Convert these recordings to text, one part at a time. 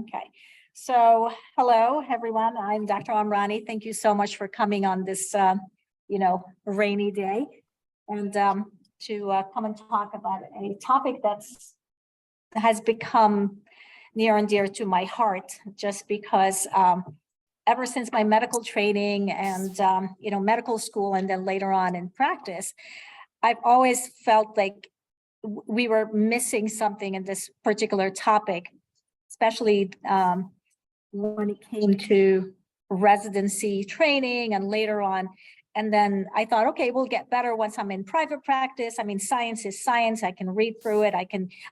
Okay, so hello, everyone. I'm Dr. Omrani. Thank you so much for coming on this, rainy day and to come and talk about a topic that has become near and dear to my heart, just because ever since my medical training and, medical school and then later on in practice, I've always felt like we were missing something in this particular topic, especially when it came to residency training and later on. And then I thought, okay, we'll get better once I'm in private practice. I mean, science is science. I can read through it.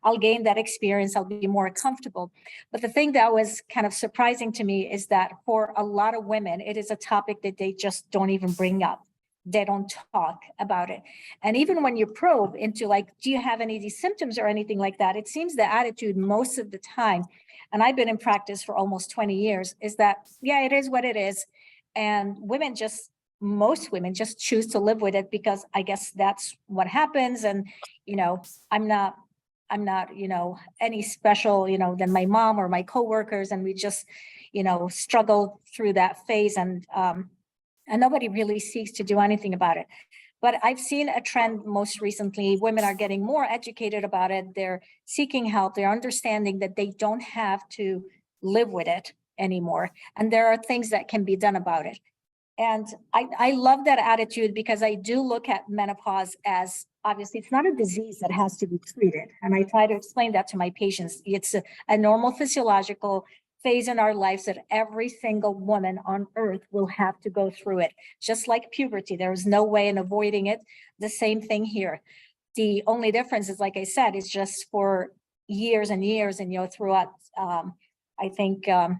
I'll gain that experience. I'll be more comfortable. But the thing that was kind of surprising to me is that for a lot of women, it is a topic that they just don't even bring up. They don't talk about it. And even when you probe into like, do you have any of these symptoms or anything like that? It seems the attitude most of the time, and I've been in practice for almost 20 years, is that, yeah, it is what it is. And most women just choose to live with it because I guess that's what happens. And, I'm not, any special, than my mom or my coworkers. And we just, struggle through that phase. And nobody really seeks to do anything about it. But I've seen a trend most recently. Women are getting more educated about it. They're seeking help. They're understanding that they don't have to live with it anymore. And there are things that can be done about it. And I love that attitude because I do look at menopause as, obviously, it's not a disease that has to be treated. And I try to explain that to my patients. It's a normal physiological phase in our lives that every single woman on earth will have to go through it. Just like puberty, there is no way in avoiding it. The same thing here. The only difference is, like I said, is just for years and years and, throughout, I think, the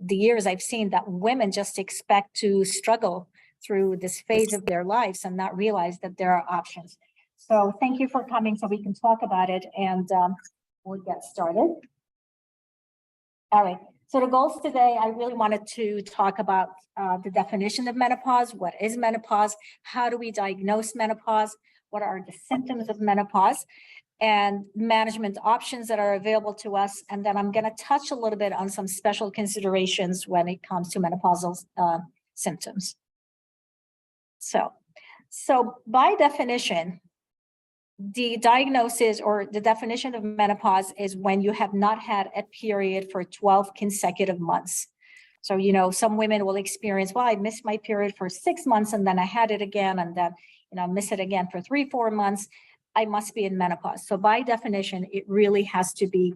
years I've seen that women just expect to struggle through this phase of their lives and not realize that there are options. So thank you for coming so we can talk about it, and we'll get started. All right. So the goals today, I really wanted to talk about the definition of menopause. What is menopause? How do we diagnose menopause? What are the symptoms of menopause? And management options that are available to us. And then I'm going to touch a little bit on some special considerations when it comes to menopausal symptoms. So by definition, the diagnosis or the definition of menopause is when you have not had a period for 12 consecutive months. So, some women will experience, well, I missed my period for 6 months and then I had it again, and then, miss it again for 3-4 months. I must be in menopause. So by definition, it really has to be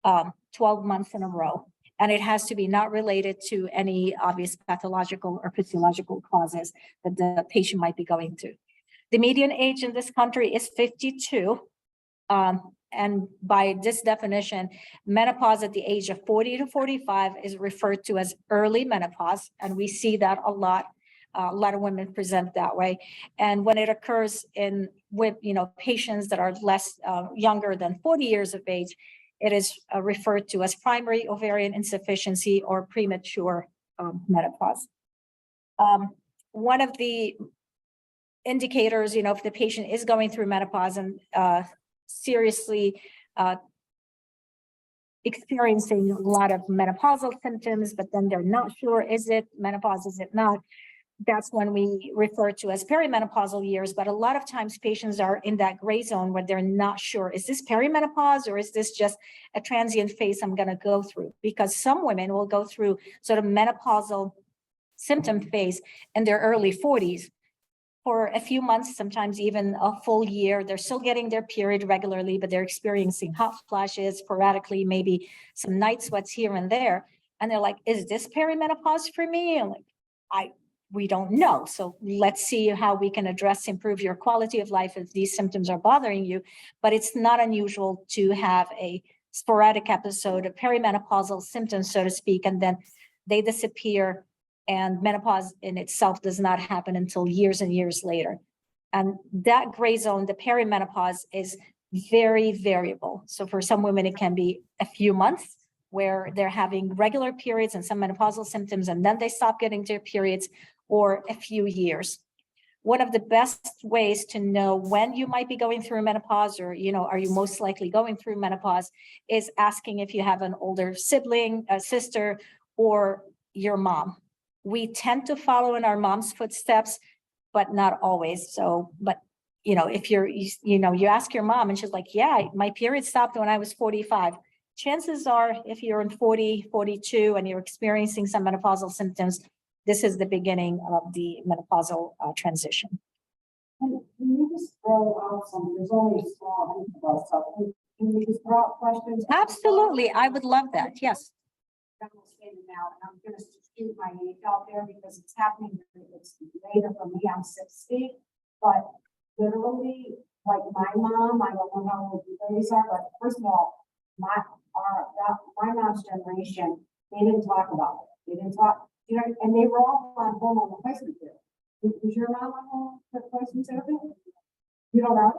12 months in a row. And it has to be not related to any obvious pathological or physiological causes that the patient might be going through. The median age in this country is 52. And by this definition, menopause at the age of 40 to 45 is referred to as early menopause. And we see that a lot. A lot of women present that way. And when it occurs with patients that are less younger than 40 years of age, it is referred to as primary ovarian insufficiency or premature menopause. One of the indicators, if the patient is going through menopause and seriously experiencing a lot of menopausal symptoms, but then they're not sure, is it menopause, is it not? That's when we refer to as perimenopausal years. But a lot of times patients are in that gray zone where they're not sure, is this perimenopause or is this just a transient phase I'm going to go through? Because some women will go through sort of menopausal symptom phase in their early 40s for a few months, sometimes even a full year. They're still getting their period regularly, but they're experiencing hot flashes sporadically, maybe some night sweats here and there. And they're like, is this perimenopause for me? And we don't know. So let's see how we can improve your quality of life if these symptoms are bothering you. But it's not unusual to have a sporadic episode of perimenopausal symptoms, so to speak, and then they disappear, and menopause in itself does not happen until years and years later. And that gray zone, the perimenopause, is very variable. So for some women, it can be a few months where they're having regular periods and some menopausal symptoms, and then they stop getting their periods, or a few years. one of the best ways to know when you might be going through menopause, or, are you most likely going through menopause, is asking if you have an older sibling, a sister, or your mom. We tend to follow in our mom's footsteps, but not always. So, but if you ask your mom and she's like, yeah, my period stopped when I was 45. Chances are, if you're in 40, 42, and you're experiencing some menopausal symptoms, this is the beginning of the menopausal transition. Can you just throw out some, there's only a small amount of stuff. Can you just throw out questions? Absolutely. I would love that. Yes. I'm now, and I'm going to shoot my age out there because it's happening. It's later for me. I'm 60, but literally, like my mom, I don't know how old you ladies are, but first of all, my mom's generation, they didn't talk about it. They didn't talk, and they were all on hormone replacement therapy. Was your mom on hormone replacement therapy? You don't know?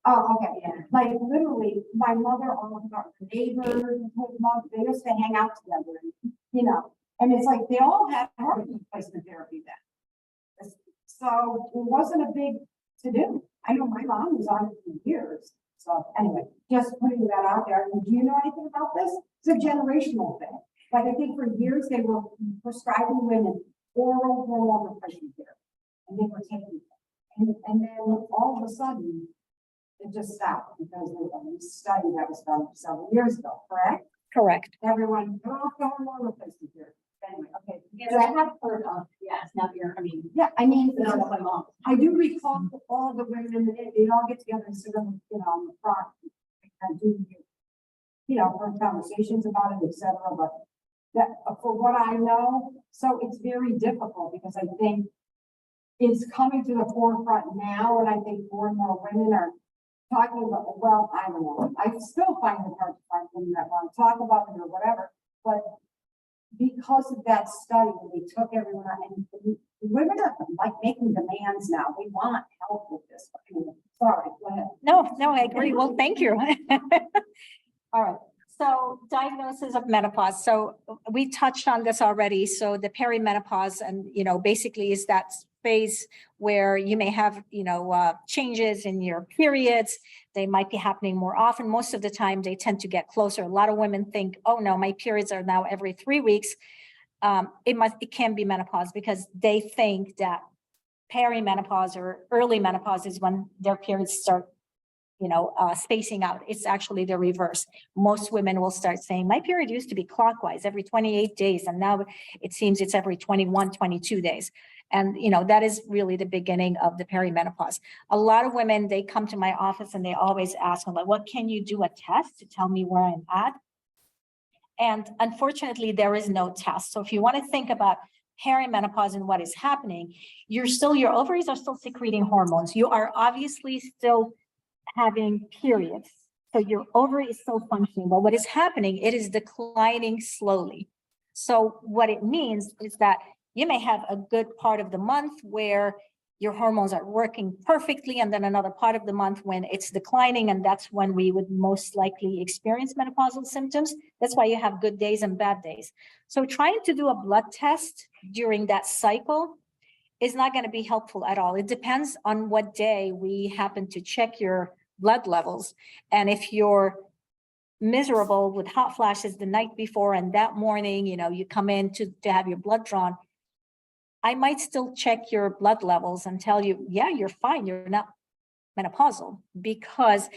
Oh, okay. Yeah. Like literally, my mother, all of our neighbors, they used to hang out together, and it's like they all had hormone replacement therapy then. So it wasn't a big to do. I know my mom was on it for years. So anyway, just putting that out there. Do you know anything about this? It's a generational thing. Like I think for years they were prescribing women oral hormone replacement therapy, and they were taking it. And then all of a sudden, it just stopped because of a study that was done several years ago, correct? Correct. Everyone, go hormone replacement therapy. Anyway, okay. Yes, I have heard of, yes, now you're, Yeah, I mean, not my mom. I do recall all the women, and they'd all get together and sit on, on the front and do, have conversations about it, etc. But that, for what I know, so it's very difficult because I think it's coming to the forefront now, and I think more and more women are talking about, well, I don't know. I still find it hard to find women that want to talk about it or whatever, but because of that study, when they took everyone out, and the women are like making demands now. They want help with this. Sorry, go ahead. No, I agree. Well, thank you. All right. So diagnosis of menopause. So we touched on this already. So the perimenopause, and, basically is that phase where you may have, changes in your periods. They might be happening more often. Most of the time they tend to get closer. A lot of women think, oh no, my periods are now every 3 weeks. It can be menopause because they think that perimenopause or early menopause is when their periods start spacing out. It's actually the reverse. Most women will start saying, my period used to be clockwise every 28 days. And now it seems it's every 21, 22 days. And, that is really the beginning of the perimenopause. A lot of women, they come to my office and they always ask me, like, what can you do a test to tell me where I'm at? And unfortunately, there is no test. So if you want to think about perimenopause and what is happening, your ovaries are still secreting hormones. You are obviously still having periods. So your ovary is still functioning, but what is happening, it is declining slowly. So what it means is that you may have a good part of the month where your hormones are working perfectly, and then another part of the month when it's declining, and that's when we would most likely experience menopausal symptoms. That's why you have good days and bad days. So trying to do a blood test during that cycle is not going to be helpful at all. It depends on what day we happen to check your blood levels. And if you're miserable with hot flashes the night before and that morning, you come in to have your blood drawn, I might still check your blood levels and tell you, yeah, you're fine. You're not menopausal, because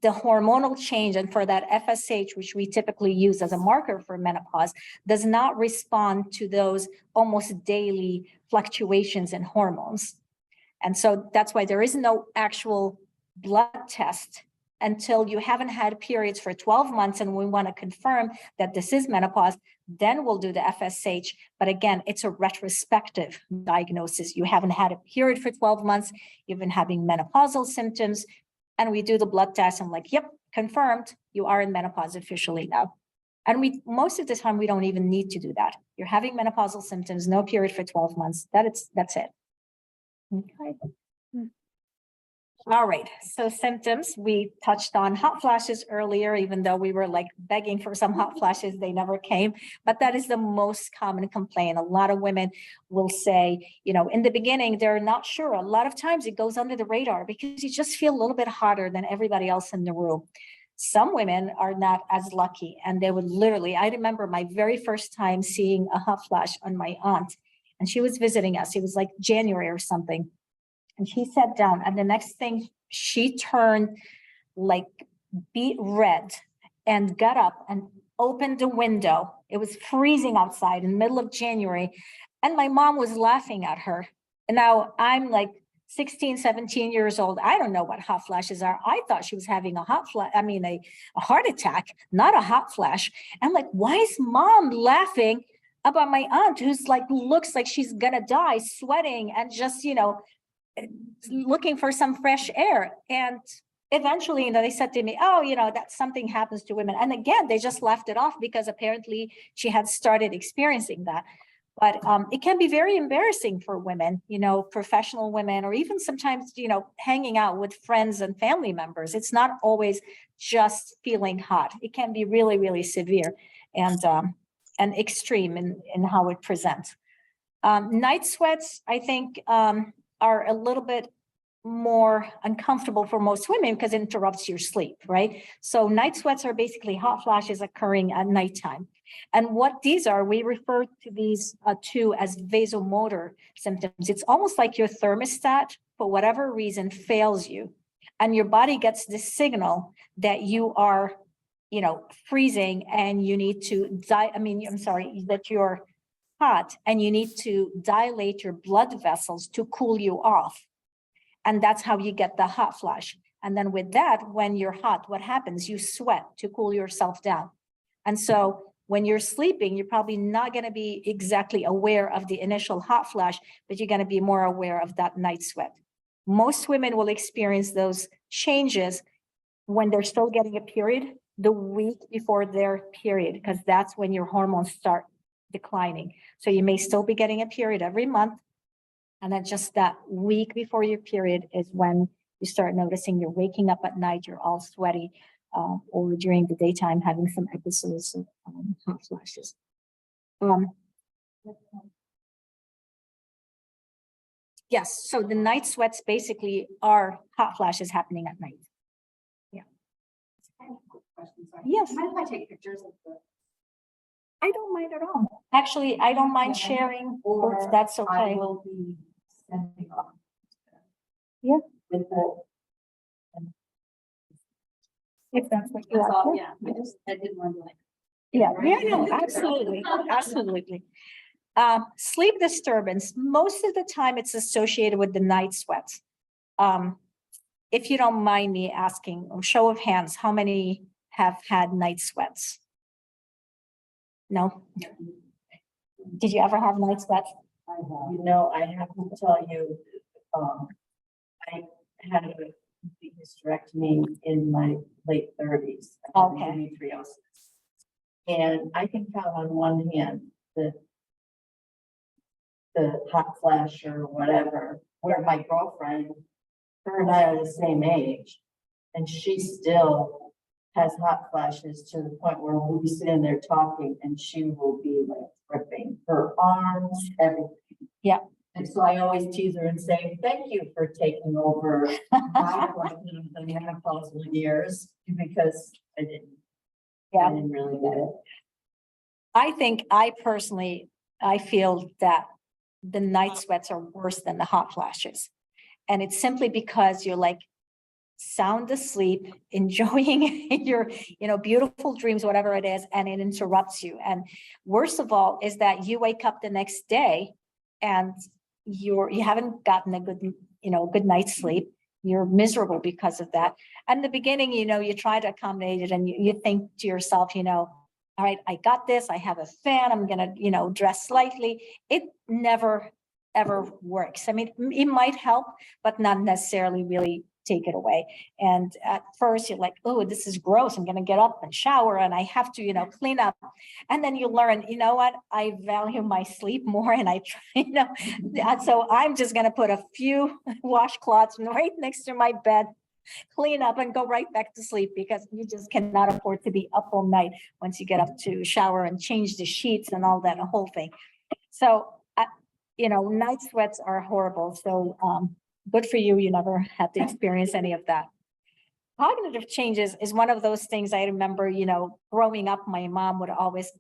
the hormonal change, and for that FSH, which we typically use as a marker for menopause, does not respond to those almost daily fluctuations in hormones. And so that's why there is no actual blood test until you haven't had periods for 12 months and we want to confirm that this is menopause. Then we'll do the FSH. But again, it's a retrospective diagnosis. You haven't had a period for 12 months. You've been having menopausal symptoms. And we do the blood test. I'm like, yep, confirmed. You are in menopause officially now. And most of the time, we don't even need to do that. You're having menopausal symptoms, no period for 12 months. That's it. Okay. All right, so symptoms, we touched on hot flashes earlier, even though we were like begging for some hot flashes, they never came. But that is the most common complaint. A lot of women will say, in the beginning, they're not sure. A lot of times it goes under the radar because you just feel a little bit hotter than everybody else in the room. Some women are not as lucky, and they would literally, I remember my very first time seeing a hot flash on my aunt, and she was visiting us. It was like January or something. And she sat down, and the next thing she turned like beet red and got up and opened the window. It was freezing outside in the middle of January. And my mom was laughing at her. And now I'm like 16, 17 years old. I don't know what hot flashes are. I thought she was having a heart attack, not a hot flash. I'm like, why is mom laughing about my aunt who's like, looks like she's gonna die, sweating and just, looking for some fresh air? And eventually, they said to me, oh, that something happens to women. And again, they just left it off because apparently she had started experiencing that. But it can be very embarrassing for women, professional women, or even sometimes, hanging out with friends and family members. It's not always just feeling hot. It can be really, really severe and extreme in how it presents. Night sweats, I think, are a little bit more uncomfortable for most women because it interrupts your sleep, right? So night sweats are basically hot flashes occurring at nighttime. And what these are, we refer to these two as vasomotor symptoms. It's almost like your thermostat, for whatever reason, fails you. And your body gets this signal that you are, freezing and you need to that you're hot and you need to dilate your blood vessels to cool you off. And that's how you get the hot flash. And then with that, when you're hot, what happens? You sweat to cool yourself down. And so when you're sleeping, you're probably not going to be exactly aware of the initial hot flash, but you're going to be more aware of that night sweat. Most women will experience those changes when they're still getting a period, the week before their period, because that's when your hormones start declining. So you may still be getting a period every month. And then just that week before your period is when you start noticing you're waking up at night, you're all sweaty, or during the daytime having some episodes of hot flashes. Yes, so the night sweats basically are hot flashes happening at night. Yes. Mind if I take pictures of the? I don't mind at all. Actually, I don't mind sharing, if that's I okay. will be sending off. Yeah. With the. If that's what you That's all, want. yeah, I didn't want to like. Yeah, no, absolutely, absolutely. Sleep disturbance, most of the time it's associated with the night sweats. If you don't mind me asking, show of hands, how many have had night sweats? No? Did you ever have night sweats? I have to tell you, I had a complete hysterectomy in my late 30s. I had Okay. endometriosis. And I can count on one hand the hot flash or whatever, where my girlfriend, her and I are the same age, and she still has hot flashes to the point where we'll be sitting there talking and she will be like gripping her arms, everything. Yeah. And so I always tease her and say, thank you for taking over my portion of the menopausal years, because I didn't really get it. I think I feel that the night sweats are worse than the hot flashes. And it's simply because you're like sound asleep, enjoying your, beautiful dreams, whatever it is, and it interrupts you. And worst of all is that you wake up the next day and you haven't gotten a good night's sleep. You're miserable because of that. And in the beginning, you try to accommodate it and you think to yourself, all right, I got this, I have a fan, I'm gonna, dress slightly. It never, ever works. I mean, it might help, but not necessarily really take it away. And at first you're like, oh, this is gross. I'm going to get up and shower and I have to, clean up. And then you learn, you know what? I value my sleep more and I try, so I'm just going to put a few washcloths right next to my bed, clean up and go right back to sleep because you just cannot afford to be up all night once you get up to shower and change the sheets and all that, a whole thing. So, night sweats are horrible. So, good for you. You never had to experience any of that. Cognitive changes is one of those things I remember, growing up, my mom would always,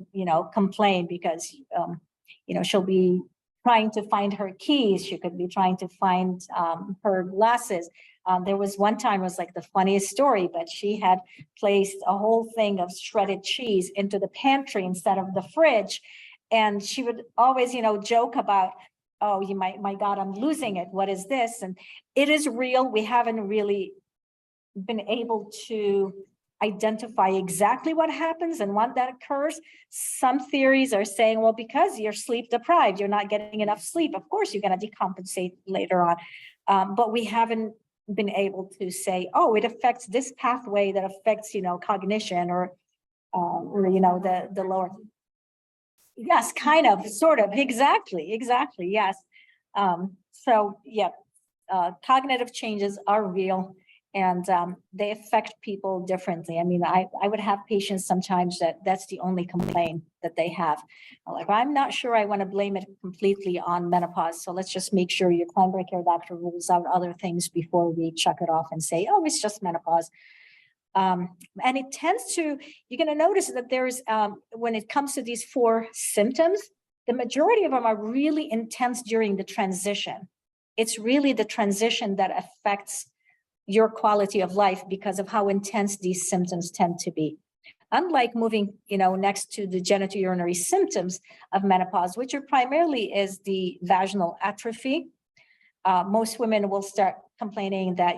complain because, she'll be trying to find her keys. She could be trying to find her glasses. There was one time, it was like the funniest story, but she had placed a whole thing of shredded cheese into the pantry instead of the fridge. And she would always, joke about, oh, my God, I'm losing it. What is this? And it is real. We haven't really been able to identify exactly what happens and when that occurs. Some theories are saying, well, because you're sleep deprived, you're not getting enough sleep. Of course, you're going to decompensate later on. But we haven't been able to say, oh, it affects this pathway that affects, cognition or the lower. Yes, kind of, sort of, exactly, yes. So yeah, cognitive changes are real and they affect people differently. I mean, I would have patients sometimes that's the only complaint that they have. Like, I'm not sure I want to blame it completely on menopause. So let's just make sure your primary care doctor rules out other things before we check it off and say, oh, it's just menopause. And it tends to, you're going to notice that there's, when it comes to these 4 symptoms, the majority of them are really intense during the transition. It's really the transition that affects your quality of life because of how intense these symptoms tend to be. Unlike moving, next to the genitourinary symptoms of menopause, which are primarily is the vaginal atrophy. Most women will start complaining that,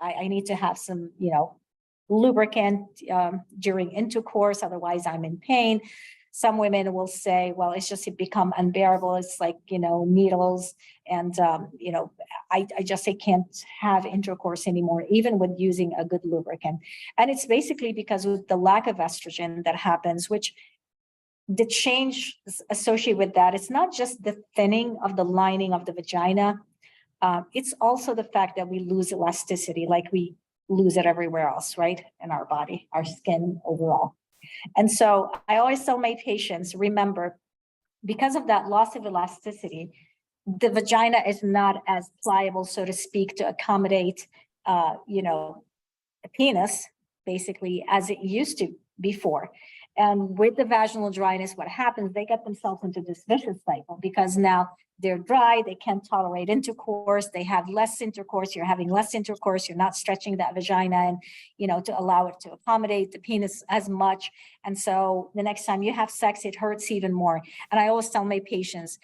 I need to have some, lubricant during intercourse, otherwise I'm in pain. Some women will say, well, it become unbearable. It's like, needles and, I just can't have intercourse anymore, even with using a good lubricant. And it's basically because of the lack of estrogen that happens, which the change associated with that, it's not just the thinning of the lining of the vagina. It's also the fact that we lose elasticity, like we lose it everywhere else, right? In our body, our skin overall. And so I always tell my patients, remember, because of that loss of elasticity, the vagina is not as pliable, so to speak, to accommodate, a penis, basically, as it used to before. And with the vaginal dryness, what happens, they get themselves into this vicious cycle because now they're dry, they can't tolerate intercourse, they have less intercourse, you're having less intercourse, you're not stretching that vagina and, to allow it to accommodate the penis as much. And so the next time you have sex, it hurts even more. And I always tell my patients,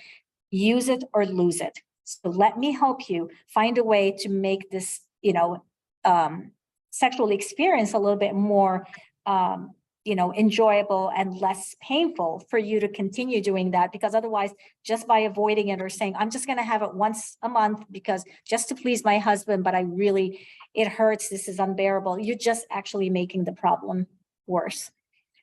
use it or lose it. So let me help you find a way to make this, sexual experience a little bit more, enjoyable and less painful for you to continue doing that, because otherwise, just by avoiding it or saying, I'm just going to have it once a month because just to please my husband, but it hurts, this is unbearable. You're just actually making the problem worse.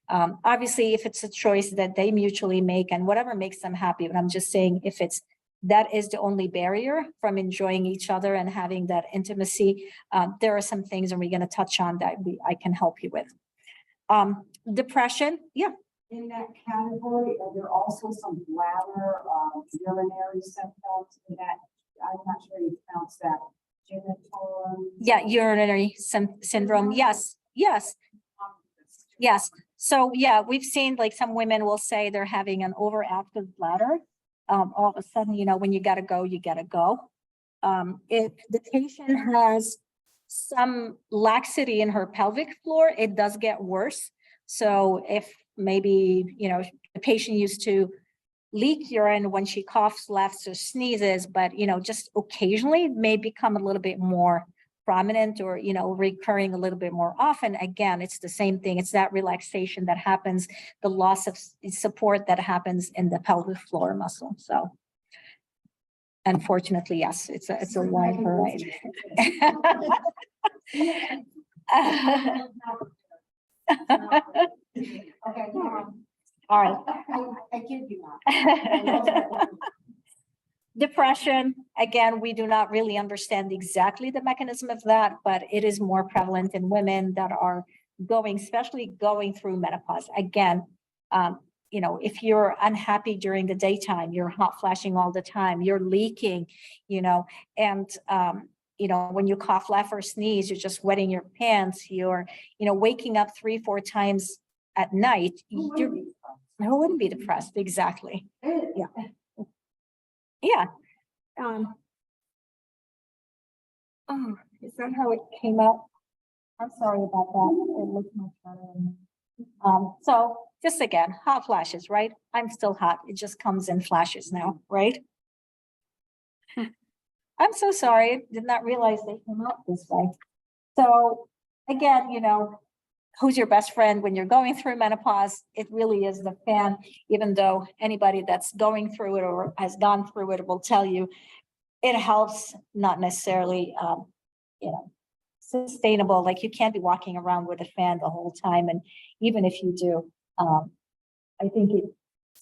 Obviously, if it's a choice that they mutually make and whatever makes them happy, but I'm just saying if that is the only barrier from enjoying each other and having that intimacy, there are some things, and we're going to touch on that I can help you with. Depression, yeah. In that category, are there also some bladder, urinary symptoms in that? I'm not sure you pronounce that. Genital. Yeah, urinary syndrome. Yes. So yeah, we've seen like some women will say they're having an overactive bladder. All of a sudden, when you gotta go, you gotta go. If the patient has some laxity in her pelvic floor, it does get worse. So if maybe, the patient used to leak urine when she coughs, laughs, or sneezes, but, just occasionally it may become a little bit more prominent or, recurring a little bit more often. Again, it's the same thing. It's that relaxation that happens, the loss of support that happens in the pelvic floor muscle. So unfortunately, yes, it's a wide variety. Okay, All right. I kid you not. Depression, again, we do not really understand exactly the mechanism of that, but it is more prevalent in women that are especially going through menopause. Again, if you're unhappy during the daytime, you're hot flashing all the time, you're leaking, and, when you cough, laugh, or sneeze, you're just wetting your pants, you're, waking up 3-4 times at night. Who wouldn't be depressed? Exactly. Yeah. Yeah. Oh, is that how it came out? I'm sorry about that. It looks much better. So just again, hot flashes, right? I'm still hot. It just comes in flashes now, right? I'm so sorry. Did not realize they came out this way. So again, who's your best friend when you're going through menopause? It really is the fan, even though anybody that's going through it or has gone through it will tell you it helps, not necessarily, sustainable. Like you can't be walking around with a fan the whole time. And even if you do, I think it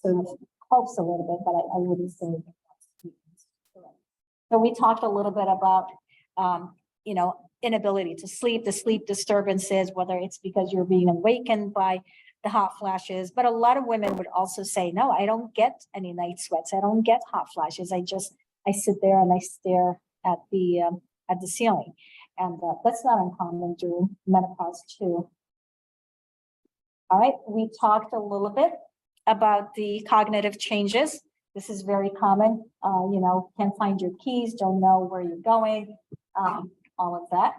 sort of helps a little bit, but I wouldn't say it helps. So we talked a little bit about, inability to sleep, the sleep disturbances, whether it's because you're being awakened by the hot flashes. But a lot of women would also say, no, I don't get any night sweats. I don't get hot flashes. I sit there and I stare at the ceiling. And that's not uncommon during menopause too. All right, we talked a little bit about the cognitive changes. This is very common, can't find your keys, don't know where you're going, all of that.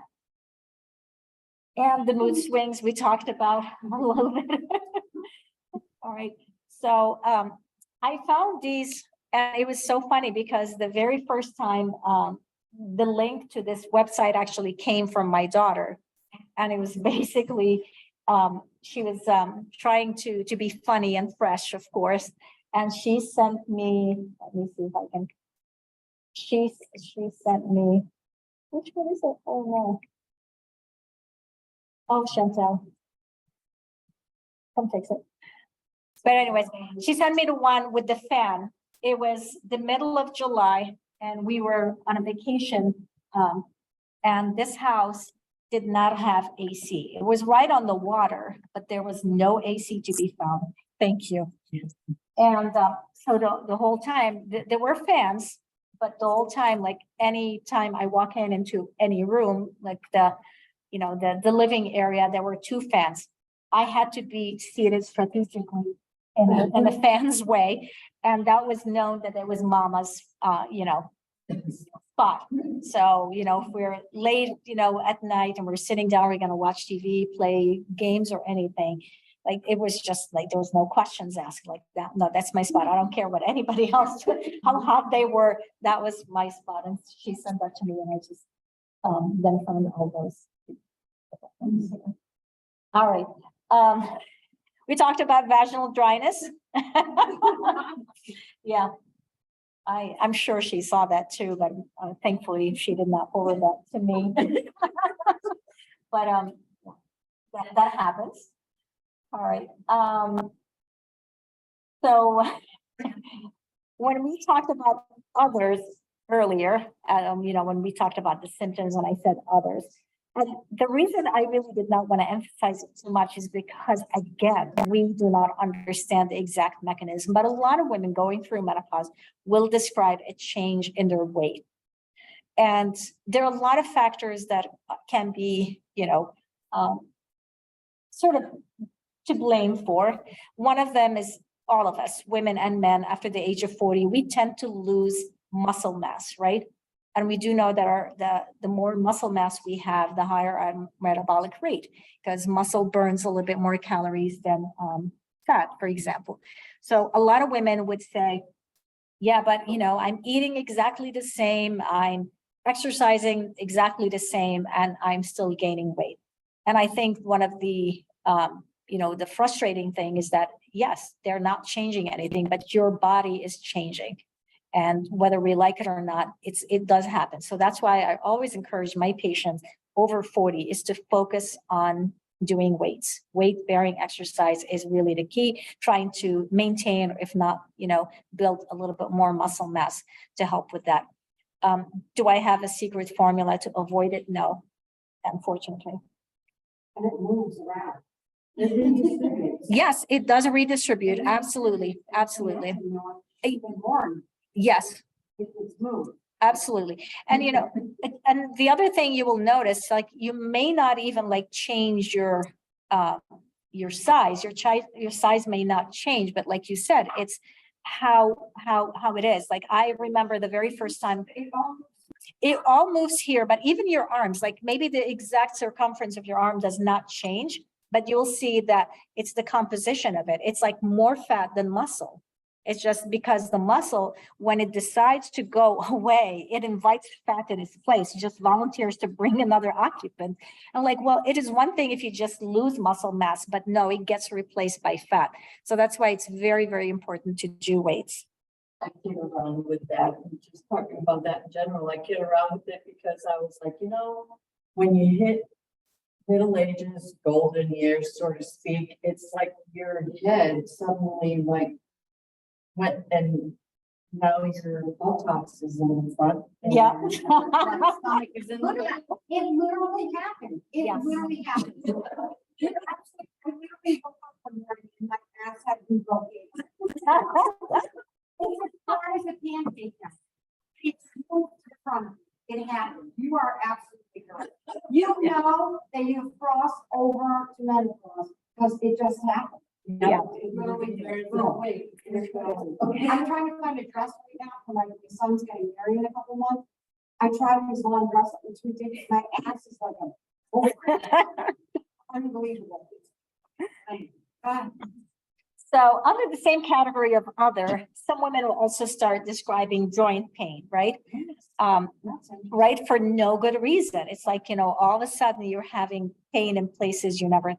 And the mood swings we talked about a little bit. All right, so I found these, and it was so funny because the very first time the link to this website actually came from my daughter. And it was basically, she was trying to be funny and fresh, of course. And she sent me, let me see if I can, she sent me, which one is it? Oh no. Oh, Chantel. Come fix it. But anyways, she sent me the one with the fan. It was the middle of July and we were on a vacation. And this house did not have AC. It was right on the water, but there was no AC to be found. Thank you. Yes. And so the whole time, there were fans, but the whole time, like any time I walk into any room, like the living area, there were 2 fans. I had to be seated strategically in the fan's way. And that was known that it was mama's, spot. So, if we're late, at night and we're sitting down, we're going to watch TV, play games or anything. Like, it was just like, there was no questions asked like that. No, that's my spot. I don't care what anybody else, how hot they were. That was my spot. And she sent that to me and I just, then found all those. All right. We talked about vaginal dryness. Yeah. I'm sure she saw that too, but thankfully she did not forward that to me. But that happens. All right. So when we talked about others earlier, when we talked about the symptoms and I said others, and the reason I really did not want to emphasize it too much is because, again, we do not understand the exact mechanism, but a lot of women going through menopause will describe a change in their weight. And there are a lot of factors that can be, sort of to blame for. One of them is all of us, women and men, after the age of 40, we tend to lose muscle mass, right? And we do know that the more muscle mass we have, the higher our metabolic rate, because muscle burns a little bit more calories than fat, for example. So a lot of women would say, yeah, but I'm eating exactly the same, I'm exercising exactly the same, and I'm still gaining weight. And I think one of the the frustrating thing is that, yes, they're not changing anything, but your body is changing. And whether we like it or not, it does happen. So that's why I always encourage my patients over 40 is to focus on doing weights. Weight-bearing exercise is really the key, trying to maintain, if not, build a little bit more muscle mass to help with that. Do I have a secret formula to avoid it? No, unfortunately. And it moves around. It redistributes. Yes, it does redistribute. Absolutely, absolutely. You know, even more, Yes, it's moved. absolutely. And and the other thing you will notice, like you may not even like change your size. Your size may not change, but like you said, it's how it is. Like I remember the very first time it all moves here, but even your arms, like maybe the exact circumference of your arm does not change, but you'll see that it's the composition of it. It's like more fat than muscle. It's just because the muscle, when it decides to go away, it invites fat in its place. It just volunteers to bring another occupant. And like, well, it is one thing if you just lose muscle mass, but no, it gets replaced by fat. So that's why it's very, very important to do weights. I kid around with that, and just talking about that in general, I kid around with it because I was like, when you hit middle ages, golden years, so to speak, it's like your head suddenly like went and now your Botox is in the front. and Yeah. your stomach is in Look the at that. It literally happened. It Yes. literally happened. I literally woke up one morning and my ass had been broken. It's as far as a pancake now. It's moved to the front. It happened. You are absolutely correct. You know that you cross over to menopause because it just happened. Yeah. It literally did. Okay, I'm trying to find a dress right now for my son's getting married in a couple months. I tried his long dress. It's ridiculous. My ass is like unbelievable. So under the same category of other, some women will also start describing joint pain, right? Right, for no good reason. It's like, all of a sudden you're having pain in places you never,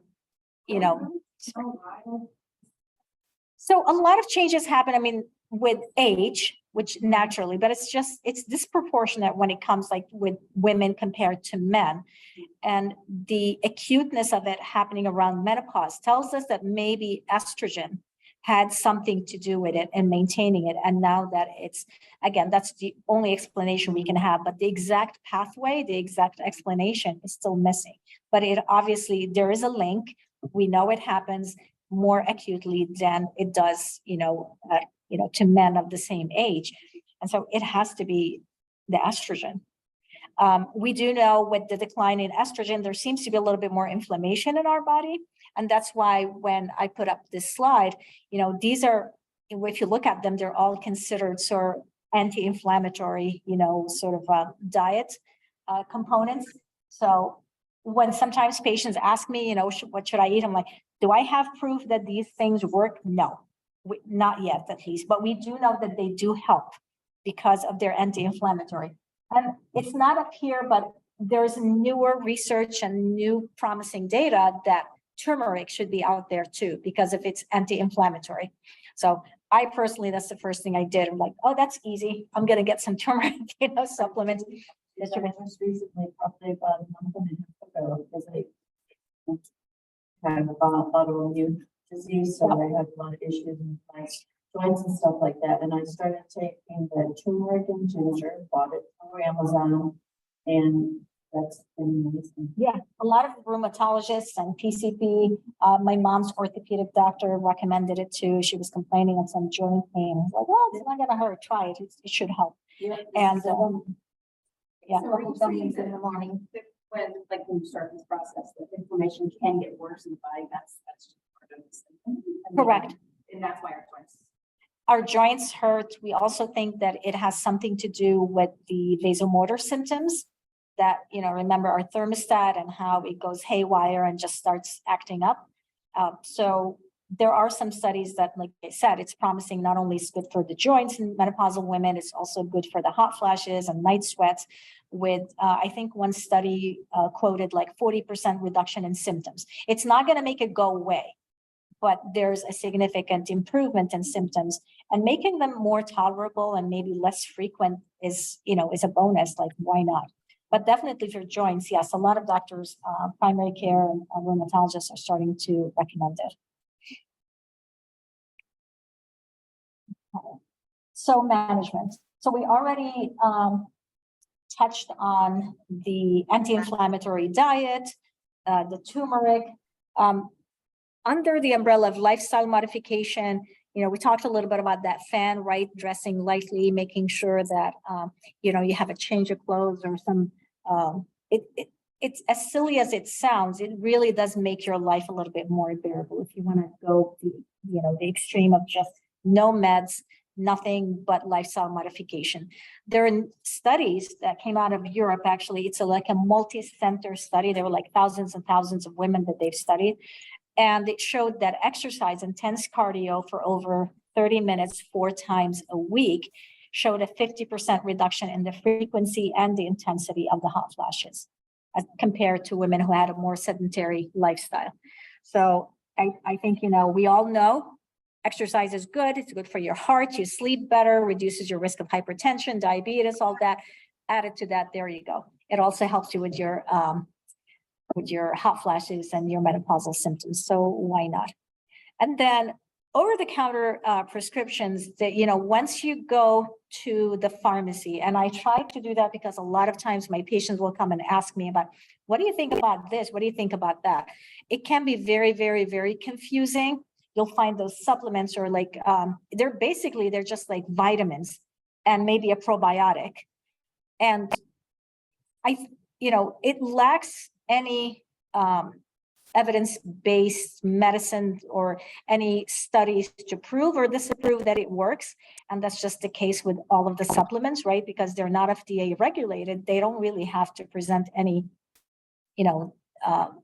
So a lot of changes happen, with age, which naturally, but it's disproportionate when it comes like with women compared to men. And the acuteness of it happening around menopause tells us that maybe estrogen had something to do with it and maintaining it. And now that again, that's the only explanation we can have, but the exact pathway, the exact explanation is still missing. But obviously there is a link. We know it happens more acutely than it does, to men of the same age. And so it has to be the estrogen. We do know with the decline in estrogen, there seems to be a little bit more inflammation in our body. And that's why when I put up this slide, these are, if you look at them, they're all considered sort of anti-inflammatory, diet components. So when sometimes patients ask me, what should I eat? I'm like, do I have proof that these things work? No, not yet at least, but we do know that they do help because of their anti-inflammatory. And it's not up here, but there's newer research and new promising data that turmeric should be out there too, because of its anti-inflammatory. So I personally, that's the first thing I did. I'm like, oh, that's easy. I'm going to get some turmeric, supplements. Just recently, probably about a month and a half ago, because I have autoimmune disease, so I have a lot of issues with my joints and stuff like that. And I started taking the turmeric and ginger, bought it through Amazon, and that's been amazing. Yeah, a lot of rheumatologists and PCP. My mom's orthopedic doctor recommended it too. She was complaining of some joint pain. I was like, well, it's not going to hurt. Try it. It should help. Yeah. And yeah. So are you saying that in the morning, when you start this process, the inflammation can get worse in the body? That's just part of this. Correct. And that's why Our joints hurt. We also think that it has something to do with the vasomotor symptoms that, remember our thermostat and how it goes haywire and just starts acting up. So there are some studies that, like I said, it's promising. Not only is good for the joints in menopausal women, it's also good for the hot flashes and night sweats. With, I think one study quoted like 40% reduction in symptoms. It's not going to make it go away, but there's a significant improvement in symptoms, and making them more tolerable and maybe less frequent is a bonus. Like, why not? But definitely for joints, yes, a lot of doctors, primary care and rheumatologists are starting to recommend it. So management. So we already touched on the anti-inflammatory diet, the turmeric. Under the umbrella of lifestyle modification, we talked a little bit about that fan, right? Dressing lightly, making sure that, you have a change of clothes or some, it's as silly as it sounds, it really does make your life a little bit more bearable if you want to go to, the extreme of just no meds, nothing but lifestyle modification. There are studies that came out of Europe, actually. It's like a multi-center study. There were like thousands and thousands of women that they've studied. And it showed that exercise, intense cardio for over 30 minutes, 4 times a week, showed a 50% reduction in the frequency and the intensity of the hot flashes as compared to women who had a more sedentary lifestyle. So I think, we all know exercise is good. It's good for your heart. You sleep better, reduces your risk of hypertension, diabetes, all that. Added to that, there you go. It also helps you with your hot flashes and your menopausal symptoms. So why not? And then over-the-counter prescriptions that, once you go to the pharmacy, and I try to do that because a lot of times my patients will come and ask me about, what do you think about this? What do you think about that? It can be very, very, very confusing. You'll find those supplements are like, they're just like vitamins and maybe a probiotic. And it lacks any evidence-based medicine or any studies to prove or disapprove that it works. And that's just the case with all of the supplements, right? Because they're not FDA regulated. They don't really have to present any,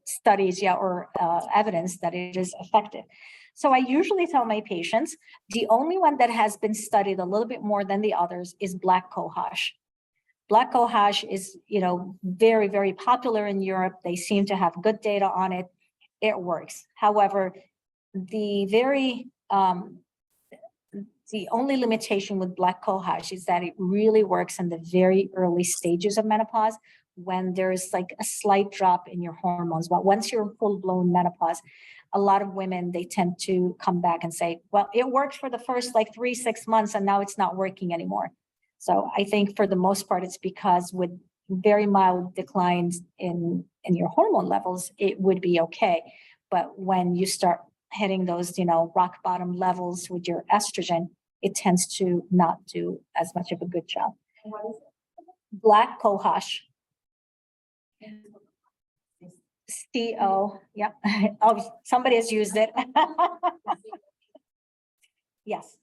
studies or evidence that it is effective. So I usually tell my patients, the only one that has been studied a little bit more than the others is black cohosh. Black cohosh is, very, very popular in Europe. They seem to have good data on it. It works. However, the only limitation with black cohosh is that it really works in the very early stages of menopause when there's like a slight drop in your hormones. But once you're in full-blown menopause, a lot of women, they tend to come back and say, well, it worked for the first 3-6 months and now it's not working anymore. So I think for the most part, it's because with very mild declines in your hormone levels, it would be okay. But when you start hitting those, rock bottom levels with your estrogen, it tends to not do as much of a good job. What is it? Black cohosh. CO, yeah. Oh, somebody has used it. Yes.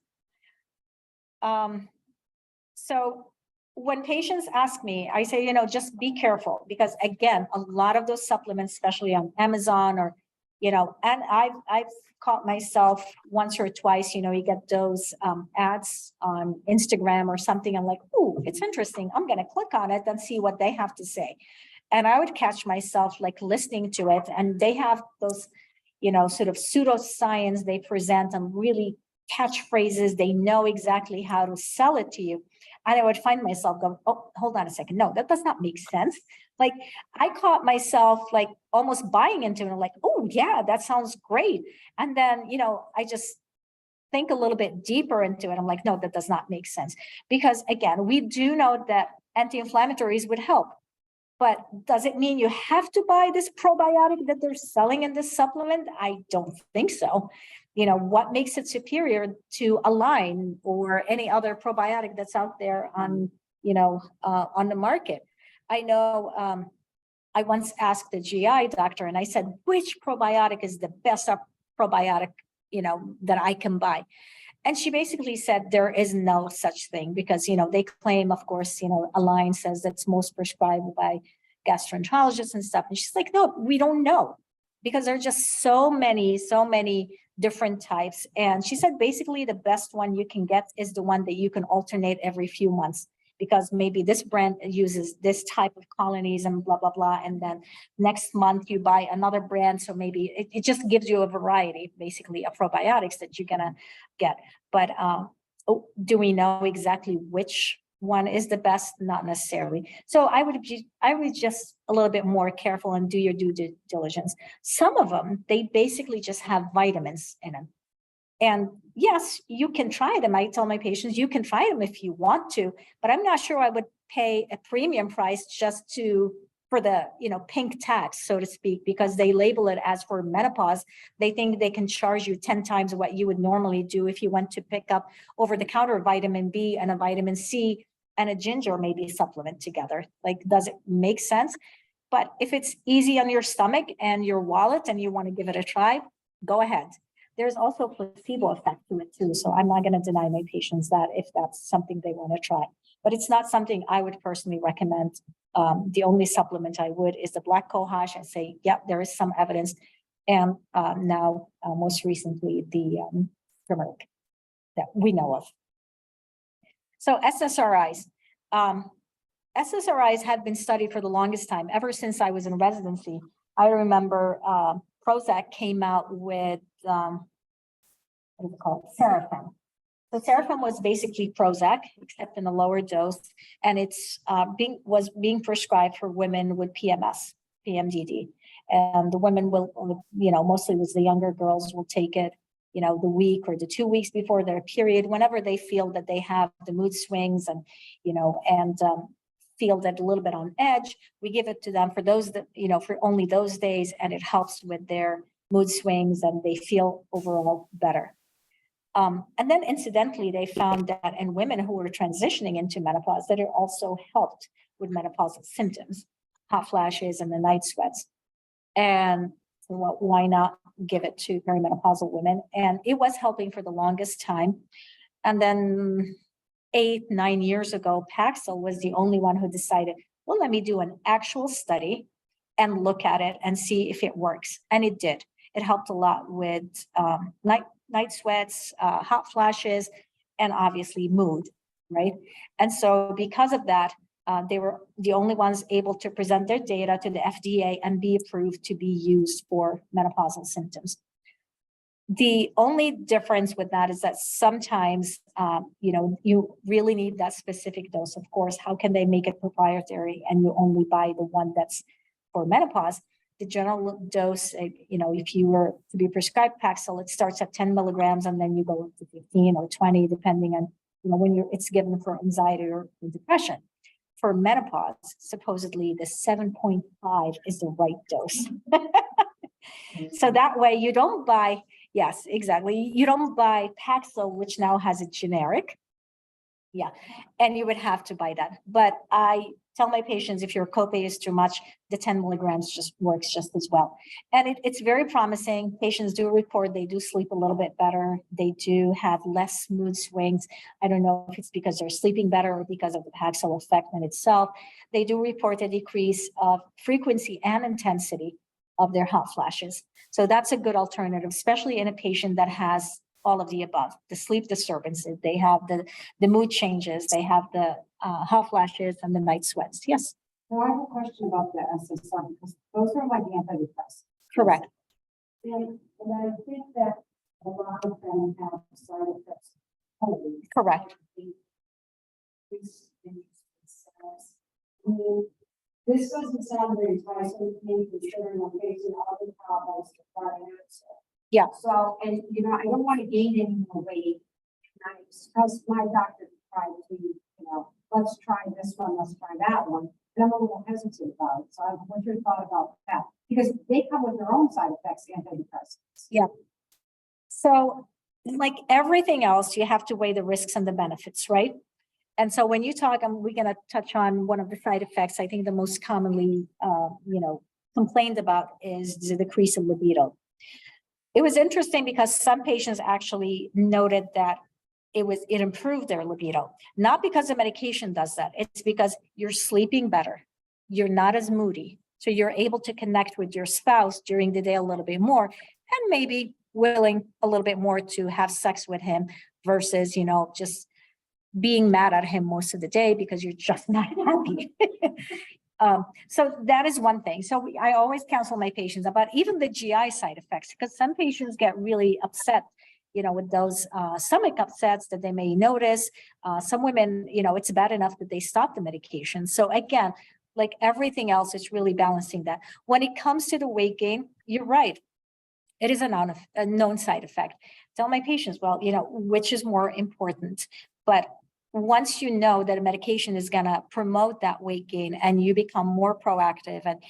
So when patients ask me, I say, just be careful because again, a lot of those supplements, especially on Amazon or, and I've caught myself once or twice, you get those ads on Instagram or something. I'm like, ooh, it's interesting. I'm going to click on it and see what they have to say. And I would catch myself listening to it, and they have those, sort of pseudoscience they present and really catchphrases. They know exactly how to sell it to you. And I would find myself going, oh, hold on a second. No, that does not make sense. I caught myself almost buying into it. I'm like, oh yeah, that sounds great. And then, I just think a little bit deeper into it. I'm like, no, that does not make sense. Because again, we do know that anti-inflammatories would help. But does it mean you have to buy this probiotic that they're selling in this supplement? I don't think so. What makes it superior to Align or any other probiotic that's out there on, on the market? I know I once asked the GI doctor and I said, which probiotic is the best probiotic, that I can buy? And she basically said there is no such thing because, they claim, of course, Align says that's most prescribed by gastroenterologists and stuff. And she's like, no, we don't know because there are just so many different types. And she said, basically the best one you can get is the one that you can alternate every few months because maybe this brand uses this type of colonies and blah, blah, blah. And then next month you buy another brand. So maybe it just gives you a variety, basically, of probiotics that you're going to get. But do we know exactly which one is the best, not necessarily. So I would just a little bit more careful and do your due diligence. Some of them, they basically just have vitamins in them. And yes, you can try them. I tell my patients, you can try them if you want to, but I'm not sure I would pay a premium price just for the, pink tax, so to speak, because they label it as for menopause. They think they can charge you 10 times what you would normally do if you went to pick up over-the-counter vitamin B and a vitamin C and a ginger maybe supplement together. Like, does it make sense? But if it's easy on your stomach and your wallet and you want to give it a try, go ahead. There's also a placebo effect to it too. So I'm not going to deny my patients that if that's something they want to try, but it's not something I would personally recommend. The only supplement I would is the black cohosh and say, yep, there is some evidence. And now most recently, the turmeric that we know of. So SSRIs. SSRIs have been studied for the longest time, ever since I was in residency. I remember Prozac came out with, what is it called? Seraphim. So Seraphim was basically Prozac, except in a lower dose, and it's was being prescribed for women with PMS, PMDD. And the women will, mostly was the younger girls will take it, the week or the 2 weeks before their period, whenever they feel that they have the mood swings and, feel that a little bit on edge, we give it to them for those that, for only those days, and it helps with their mood swings and they feel overall better. And then incidentally, they found that in women who were transitioning into menopause, that it also helped with menopausal symptoms, hot flashes and the night sweats. And so why not give it to perimenopausal women? And it was helping for the longest time. And then 8-9 years ago, Paxil was the only one who decided, well, let me do an actual study and look at it and see if it works. And it did. It helped a lot with night sweats, hot flashes, and obviously mood, right? And so because of that, they were the only ones able to present their data to the FDA and be approved to be used for menopausal symptoms. The only difference with that is that sometimes, you really need that specific dose. Of course, how can they make it proprietary and you only buy the one that's for menopause? The general dose, if you were to be prescribed Paxil, it starts at 10 milligrams and then you go up to 15 or 20, depending on, when it's given for anxiety or depression. For menopause, supposedly the 7.5 is the right dose. So that way you don't buy, yes, exactly. You don't buy Paxil, which now has a generic. Yeah, and you would have to buy that. But I tell my patients, if your copay is too much, the 10 milligrams just works just as well. And it's very promising. Patients do report they do sleep a little bit better. They do have less mood swings. I don't know if it's because they're sleeping better or because of the Paxil effect in itself. They do report a decrease of frequency and intensity of their hot flashes. So that's a good alternative, especially in a patient that has all of the above, the sleep disturbances, they have the mood changes, they have the hot flashes and the night sweats. Yes. Now I have a question about the SSRI because those are like antidepressants. Correct. And I think that a lot of them have side effects. Correct. This doesn't sound very enticing to me, considering I'm facing other problems to try to answer. Yeah. So, and I don't want to gain any more weight. Because my doctor tried to, let's try this one, let's try that one. And I'm a little hesitant about it. So what's your thought about that? Because they come with their own side effects, antidepressants. Yeah. So like everything else, you have to weigh the risks and the benefits, right? And so when you talk, we're going to touch on one of the side effects. I think the most commonly, complained about is the decrease in libido. It was interesting because some patients actually noted that it improved their libido, not because the medication does that. It's because you're sleeping better. You're not as moody. So you're able to connect with your spouse during the day a little bit more and maybe willing a little bit more to have sex with him versus, just being mad at him most of the day because you're just not happy. So that is one thing. So I always counsel my patients about even the GI side effects, because some patients get really upset, with those stomach upsets that they may notice. Some women, it's bad enough that they stop the medication. So again, like everything else, it's really balancing that. When it comes to the weight gain, you're right. It is a known side effect. Tell my patients, well, which is more important. But once you know that a medication is going to promote that weight gain and you become more proactive and,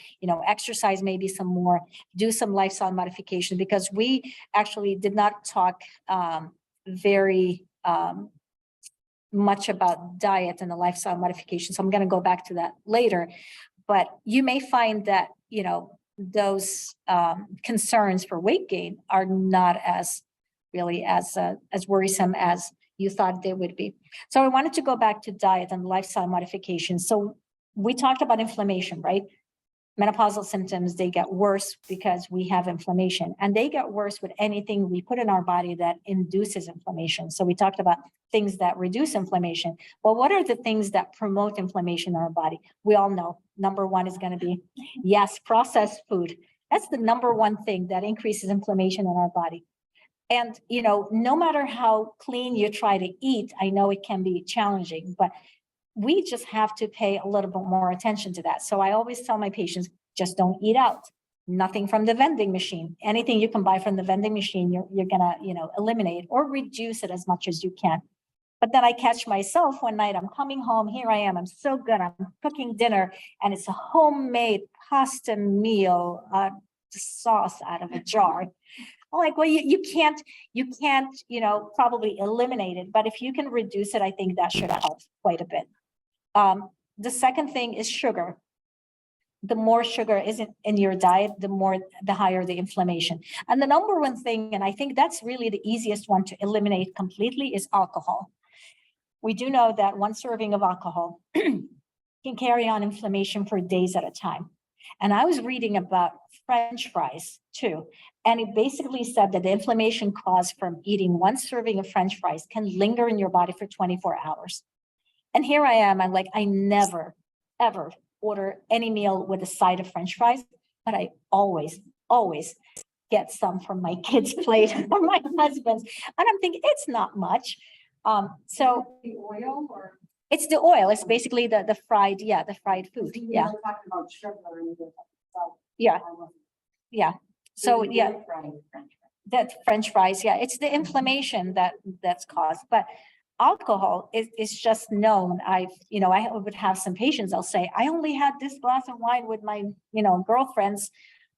exercise maybe some more, do some lifestyle modification, because we actually did not talk very much about diet and the lifestyle modification. So I'm going to go back to that later. But you may find that, those concerns for weight gain are not as really as worrisome as you thought they would be. So I wanted to go back to diet and lifestyle modification. So we talked about inflammation, right? Menopausal symptoms, they get worse because we have inflammation, and they get worse with anything we put in our body that induces inflammation. So we talked about things that reduce inflammation. Well, what are the things that promote inflammation in our body? We all know number one is going to be, yes, processed food. That's the number one thing that increases inflammation in our body. And, no matter how clean you try to eat, I know it can be challenging, but we just have to pay a little bit more attention to that. So I always tell my patients, just don't eat out. Nothing from the vending machine. Anything you can buy from the vending machine, you're gonna, eliminate or reduce it as much as you can. But then I catch myself one night, I'm coming home, here I am, I'm so good, I'm cooking dinner, and it's a homemade pasta meal, sauce out of a jar. I'm like, well, you can't, probably eliminate it, but if you can reduce it, I think that should help quite a bit. The second thing is sugar. The more sugar isn't in your diet, the higher the inflammation. And the number one thing, and I think that's really the easiest one to eliminate completely, is alcohol. We do know that one serving of alcohol can carry on inflammation for days at a time. And I was reading about French fries too. And it basically said that the inflammation caused from eating one serving of French fries can linger in your body for 24 hours. And here I am, I'm like, I never, ever order any meal with a side of French fries, but I always get some from my kids' plate or my husband's. And I'm thinking, it's not much. So The oil or? it's the oil. It's basically the fried, the fried food. We Yeah, were talking about sugar and so yeah, I wasn't- yeah. So, yeah, French that French fries, yeah, it's the inflammation that's caused. But alcohol is just known. I would have some patients, I'll say, I only had this glass of wine with my, girlfriends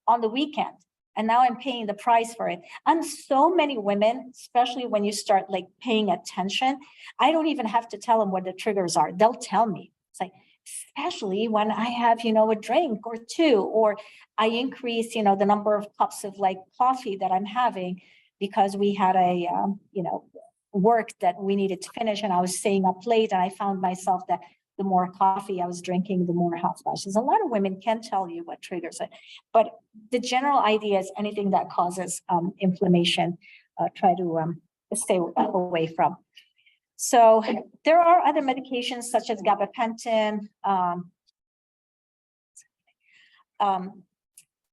on the weekend, and now I'm paying the price for it. And so many women, especially when you start like paying attention, I don't even have to tell them what the triggers are. They'll tell me. It's like, especially when I have, a drink or two, or I increase, the number of cups of like coffee that I'm having because we had a, work that we needed to finish, and I was staying up late, and I found myself that the more coffee I was drinking, the more hot flashes. A lot of women can tell you what triggers it, but the general idea is anything that causes inflammation, try to stay away from. So there are other medications such as gabapentin,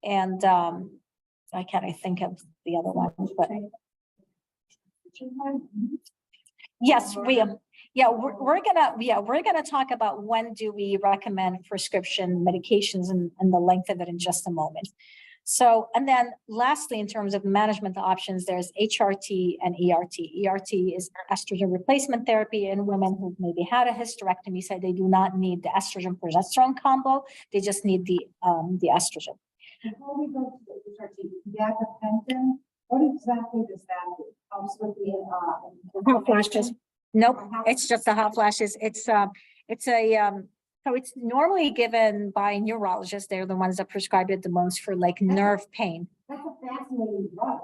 and I can't think of the other ones, but yes, we're gonna talk about when do we recommend prescription medications and the length of it in just a moment. So, and then lastly, in terms of management options, there's HRT and ERT. ERT is estrogen replacement therapy in women who maybe had a hysterectomy, say they do not need the estrogen progesterone combo, they just need the estrogen. Before we go to the HRT, gabapentin, what exactly does that do? Helps with the Hot flashes. Nope, it's just the hot flashes. It's so it's normally given by neurologists. They're the ones that prescribe it the most for like nerve pain. That's a fascinating drug.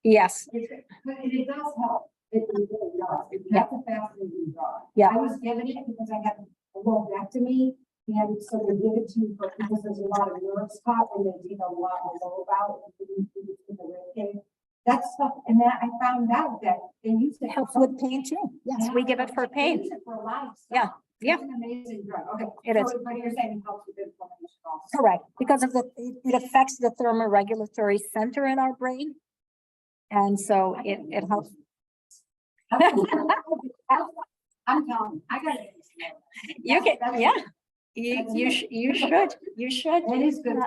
Yes. But it does help. It really does. Yeah. That's a fascinating drug. Yeah. I was given it because I had a lumpectomy, and so they give it to you because there's a lot of nerves caught when they dig a lot of lobe out in the rib cage. That stuff, and that I found out that they use it. Helps with pain too. Yes, we give it for They pain. use it for a lot of stuff. Yeah, yeah. It's an amazing drug. Okay. It is. But you're saying it helps with inflammation also. Correct, because of it affects the thermoregulatory center in our brain. And so it helps. I'm telling, I gotta. You can, yeah, you should. It is good.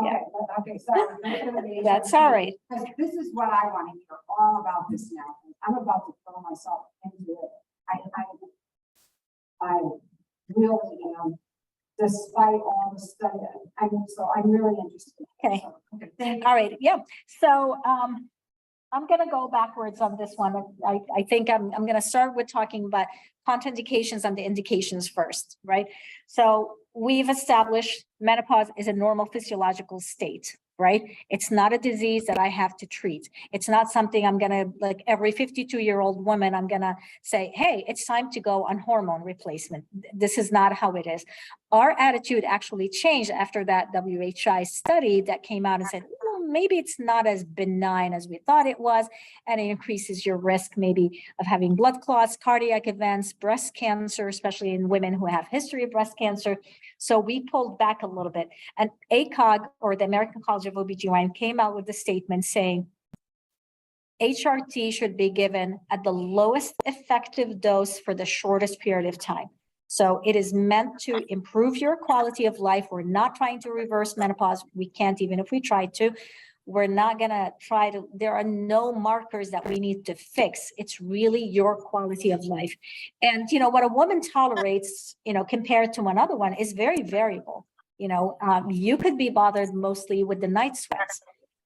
Yeah. Okay, sorry. That's all right. Because this is what I want to hear all about this now. I'm about to throw myself into it. I really am, despite all the study. I'm really interested. Okay. Okay, thank you. All right, yeah. So I'm gonna go backwards on this one. I think I'm gonna start with talking about contraindications and the indications first, right? So we've established menopause is a normal physiological state, right? It's not a disease that I have to treat. It's not something I'm gonna, like every 52-year-old woman, I'm gonna say, hey, it's time to go on hormone replacement. This is not how it is. Our attitude actually changed after that WHI study that came out and said, maybe it's not as benign as we thought it was, and it increases your risk maybe of having blood clots, cardiac events, breast cancer, especially in women who have history of breast cancer. So we pulled back a little bit. And ACOG, or the American College of OBGYN, came out with a statement saying HRT should be given at the lowest effective dose for the shortest period of time. So it is meant to improve your quality of life. We're not trying to reverse menopause. We can't, even if we try to. We're not gonna try to, there are no markers that we need to fix. It's really your quality of life. And what a woman tolerates, compared to another one is very variable. You could be bothered mostly with the night sweats,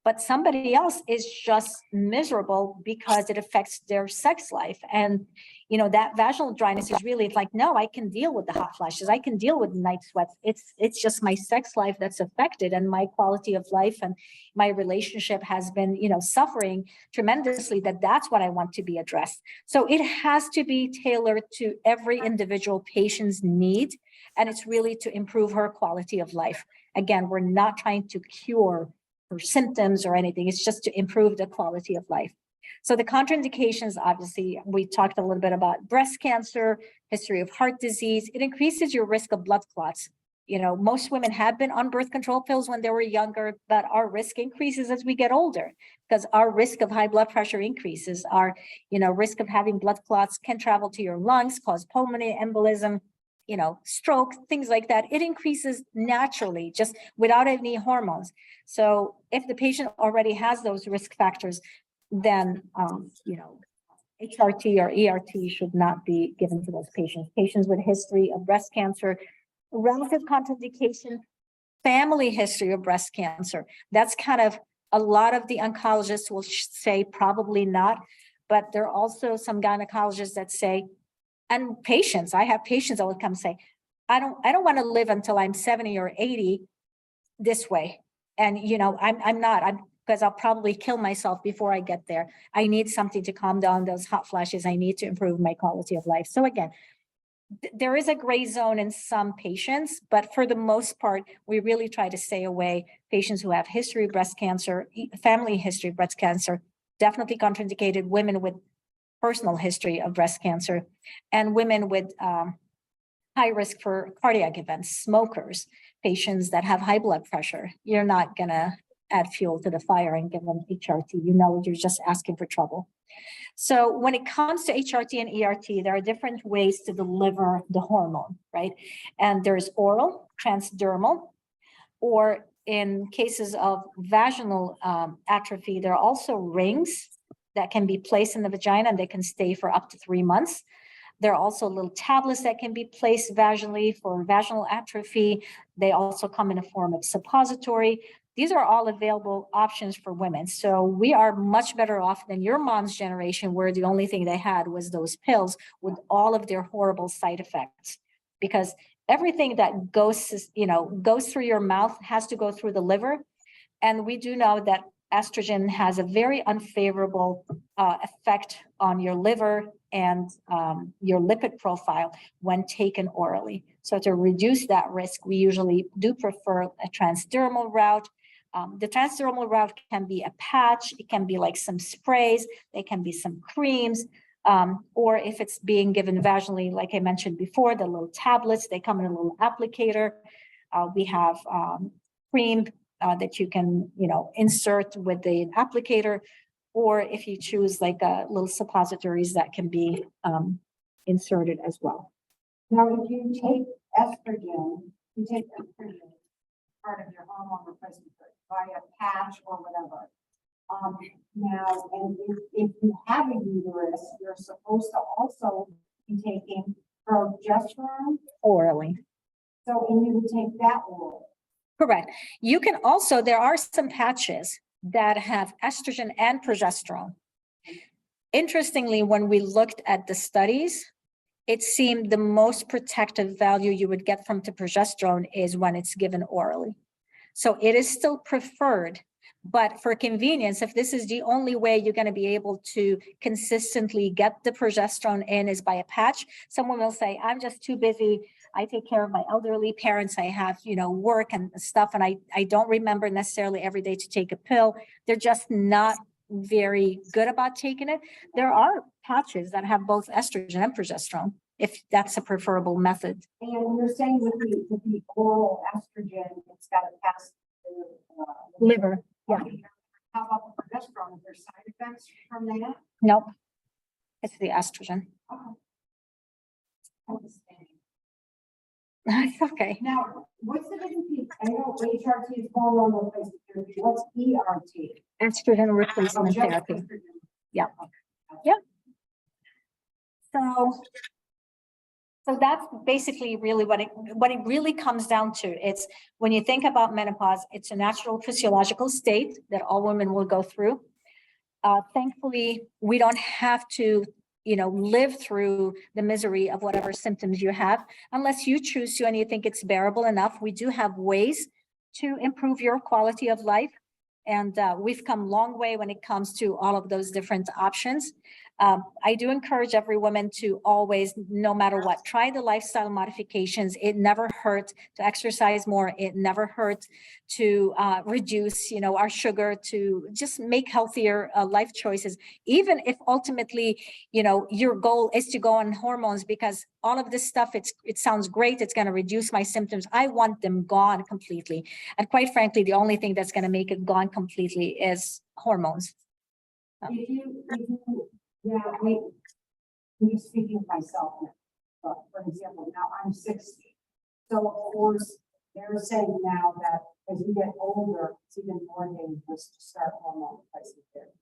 but somebody else is just miserable because it affects their sex life. And that vaginal dryness is really, it's like, no, I can deal with the hot flashes. I can deal with night sweats. It's just my sex life that's affected, and my quality of life and my relationship has been, suffering tremendously. That's what I want to be addressed. So it has to be tailored to every individual patient's need. And it's really to improve her quality of life. Again, we're not trying to cure her symptoms or anything. It's just to improve the quality of life. So the contraindications, obviously, we talked a little bit about breast cancer, history of heart disease. It increases your risk of blood clots. Most women have been on birth control pills when they were younger, but our risk increases as we get older because our risk of high blood pressure increases. Our, risk of having blood clots can travel to your lungs, cause pulmonary embolism, stroke, things like that. It increases naturally, just without any hormones. So if the patient already has those risk factors, then, HRT or ERT should not be given to those patients. Patients with history of breast cancer, relative contraindication, family history of breast cancer. That's kind of, a lot of the oncologists will say probably not, but there are also some gynecologists that say, and patients, I have patients that will come say, I don't want to live until I'm 70 or 80 this way. And, I'm not, because I'll probably kill myself before I get there. I need something to calm down those hot flashes. I need to improve my quality of life. So again, there is a gray zone in some patients, but for the most part, we really try to stay away. Patients who have history of breast cancer, family history of breast cancer, definitely contraindicated, women with personal history of breast cancer, and women with high risk for cardiac events, smokers, patients that have high blood pressure. You're not gonna add fuel to the fire and give them HRT. You're just asking for trouble. So when it comes to HRT and ERT, there are different ways to deliver the hormone, right? And there's oral, transdermal, or in cases of vaginal atrophy, there are also rings that can be placed in the vagina and they can stay for up to 3 months. There are also little tablets that can be placed vaginally for vaginal atrophy. They also come in a form of suppository. These are all available options for women. So we are much better off than your mom's generation, where the only thing they had was those pills with all of their horrible side effects. Because everything that goes through your mouth has to go through the liver. And we do know that estrogen has a very unfavorable effect on your liver and your lipid profile when taken orally. So to reduce that risk, we usually do prefer a transdermal route. The transdermal route can be a patch, it can be like some sprays, they can be some creams, or if it's being given vaginally, like I mentioned before, the little tablets, they come in a little applicator. We have cream that you can, insert with the applicator, or if you choose like little suppositories that can be inserted as well. Now, if you take estrogen, you take estrogen, part of your hormone replacement via patch or whatever. Now, and if you have a uterus, you're supposed to also be taking progesterone. Orally. So, and you would take that oral. Correct. You can also, there are some patches that have estrogen and progesterone. Interestingly, when we looked at the studies, it seemed the most protective value you would get from the progesterone is when it's given orally. So it is still preferred, but for convenience, if this is the only way you're going to be able to consistently get the progesterone in is by a patch, someone will say, I'm just too busy. I take care of my elderly parents. I have, work and stuff. And I don't remember necessarily every day to take a pill. They're just not very good about taking it. There are patches that have both estrogen and progesterone, if that's a preferable method. And you're saying with the oral estrogen, it's got to pass the Liver, yeah. How about the progesterone? Are there side effects from that? Nope. It's the estrogen. It's okay. Now, what's the difference? I know HRT is hormone replacement therapy. What's ERT? Estrogen replacement Just therapy. estrogen. Yeah. So that's basically really what it really comes down to. It's when you think about menopause, it's a natural physiological state that all women will go through. Thankfully, we don't have to, live through the misery of whatever symptoms you have, unless you choose to and you think it's bearable enough. We do have ways to improve your quality of life. And we've come a long way when it comes to all of those different options. I do encourage every woman to always, no matter what, try the lifestyle modifications. It never hurts to exercise more. It never hurts to reduce, our sugar, to just make healthier life choices. Even if ultimately, your goal is to go on hormones, because all of this stuff, it sounds great. It's going to reduce my symptoms. I want them gone completely. And quite frankly, the only thing that's going to make it gone completely is hormones. If you, I'm speaking of myself now, but for example, now I'm 60. So of course, they're saying now that as you get older, it's even more dangerous to start hormone replacement therapy.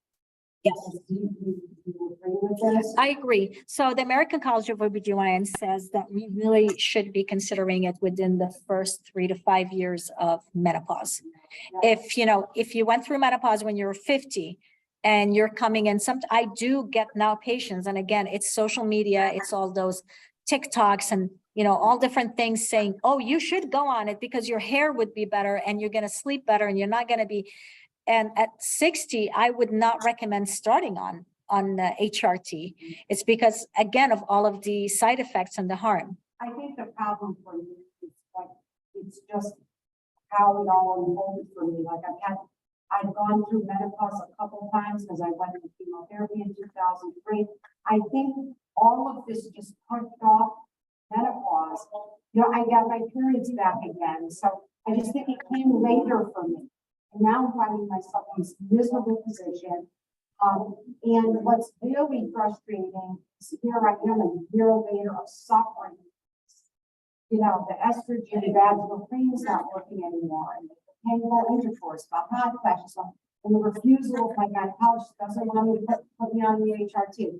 Yes. Do you agree with this? I agree. So the American College of OBGYN says that we really should be considering it within the first 3 to 5 years of menopause. If you went through menopause when you were 50 and you're coming in, I do get now patients, and again, it's social media, it's all those TikToks and all different things saying, oh, you should go on it because your hair would be better and you're going to sleep better and you're not going to be. And at 60, I would not recommend starting on HRT. It's because, again, of all of the side effects and the harm. I think the problem for you is like, it's just how it all unfolded for me. Like I've gone through menopause a couple times because I went into chemotherapy in 2003. I think all of this just pushed off menopause. I got my periods back again. So I just think it came later for me. And now I'm finding myself in this miserable position. And what's really frustrating is here I am a year later of suffering. The estrogen vaginal cream's not working anymore. And the painful intercourse, the hot flashes, and the refusal of my gynecologist doesn't want me to put me on the HRT.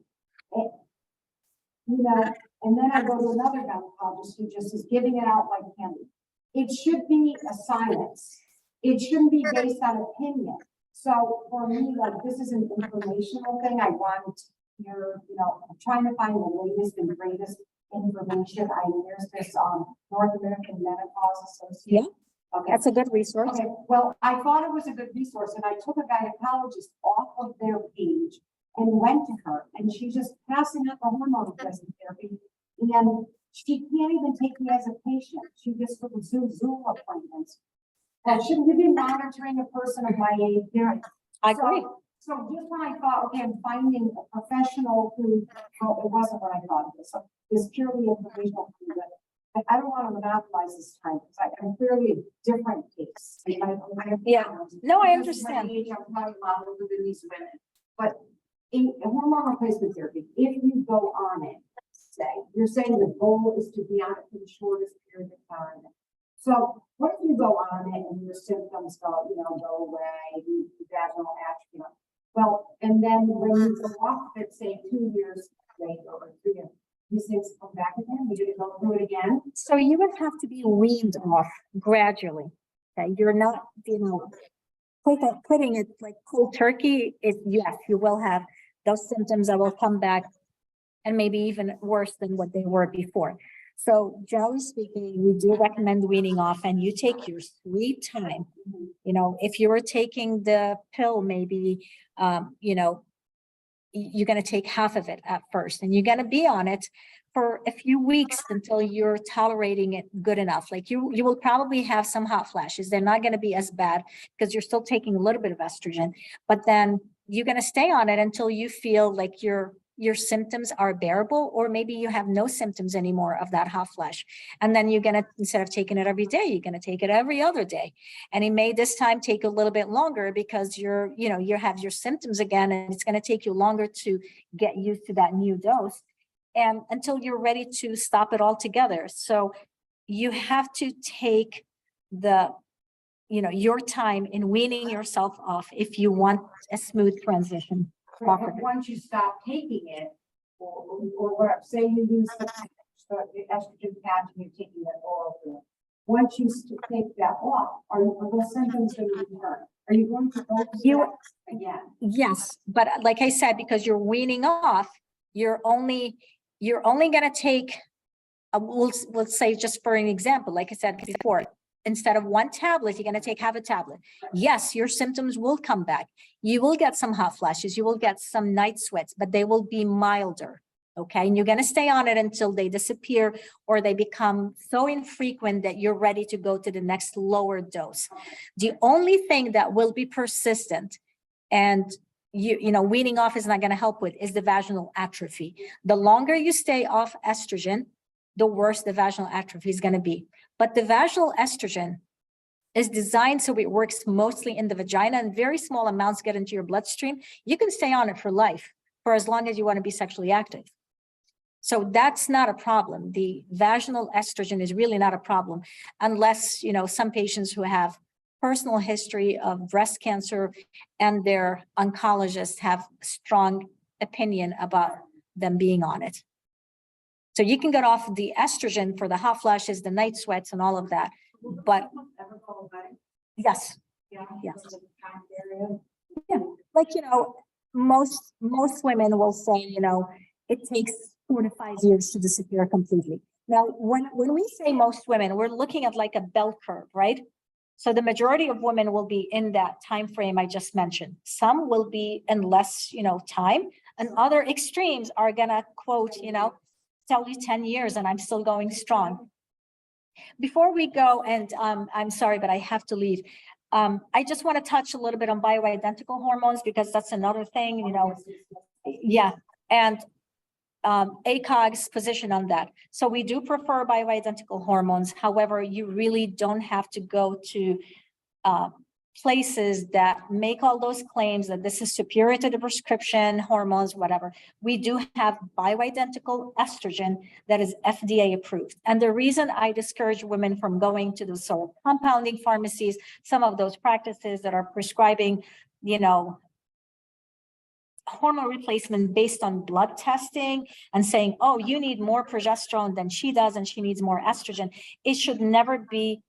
And then I go to another gynecologist who just is giving it out like candy. It should be a science. It shouldn't be based on opinion. So for me, like, this is an informational thing. I want your, I'm trying to find the latest and greatest information. There's this North American Menopause Association. Yeah. Okay. That's a good resource. Okay, well, I thought it was a good resource, and I took a gynecologist off of their page and went to her, and she's just passing out the hormone replacement therapy, and she can't even take me as a patient. She just would Zoom appointments. Well, shouldn't you be monitoring a person of my age here? I agree. So just when I thought, okay, I'm finding a professional who, well, it wasn't what I thought it was. So it's purely informational. I don't want to monopolize this time because I'm clearly a different case. Yeah. No, I understand. I'm talking about with these women. But in hormone replacement therapy, if you go on it, say, you're saying the goal is to be on it for the shortest period of time. So what if you go on it and your symptoms go, go away, the vaginal atrophy? Well, and then when you go off it, say 2 years later or 3 years, these things come back again, you're gonna go through it again? So you would have to be weaned off gradually. Okay, you're not, putting it like cold turkey is, yes, you will have those symptoms that will come back and maybe even worse than what they were before. So generally speaking, we do recommend weaning off, and you take your sweet time. If you were taking the pill, maybe, you're going to take half of it at first, and you're going to be on it for a few weeks until you're tolerating it good enough. Like you will probably have some hot flashes. They're not going to be as bad because you're still taking a little bit of estrogen, but then you're going to stay on it until you feel like your symptoms are bearable, or maybe you have no symptoms anymore of that hot flash. And then you're going to, instead of taking it every day, you're going to take it every other day. And it may this time take a little bit longer because you have your symptoms again, and it's going to take you longer to get used to that new dose, and until you're ready to stop it altogether. So you have to take your time in weaning yourself off if you want a smooth transition. But once you stop taking it, or what, say you use the estrogen patch and you're taking that oral pill. Once you take that off, are those symptoms going to return? Are you going to go through that again? Yes, but like I said, because you're weaning off, you're only going to take, we'll say, just for an example, like I said before, instead of one tablet, you're going to take half a tablet. Yes, your symptoms will come back. You will get some hot flashes. You will get some night sweats, but they will be milder. Okay. And you're going to stay on it until they disappear or they become so infrequent that you're ready to go to the next lower dose. The only thing that will be persistent and weaning off is not going to help with is the vaginal atrophy. The longer you stay off estrogen, the worse the vaginal atrophy is going to be. But the vaginal estrogen is designed so it works mostly in the vagina, and very small amounts get into your bloodstream. You can stay on it for life, for as long as you want to be sexually active. So that's not a problem. The vaginal estrogen is really not a problem, unless, some patients who have personal history of breast cancer and their oncologists have strong opinion about them being on it. So you can get off the estrogen for the hot flashes, the night sweats, and all of that. But yes, Yeah. Yes. Time period. yeah, like most women will say, it takes 4 to 5 years to disappear completely. Now, when we say most women, we're looking at like a bell curve, right? So the majority of women will be in that time frame I just mentioned. Some will be in less, time, and other extremes are gonna quote, tell you 10 years and I'm still going strong. Before we go, and I'm sorry, but I have to leave. I just want to touch a little bit on bioidentical hormones, because that's another thing, yeah. And ACOG's position on that. So we do prefer bioidentical hormones. However, you really don't have to go to places that make all those claims that this is superior to the prescription hormones, whatever. We do have bioidentical estrogen that is FDA approved. And the reason I discourage women from going to those sort of compounding pharmacies, some of those practices that are prescribing, hormone replacement based on blood testing and saying, oh, you need more progesterone than she does and she needs more estrogen. It should never be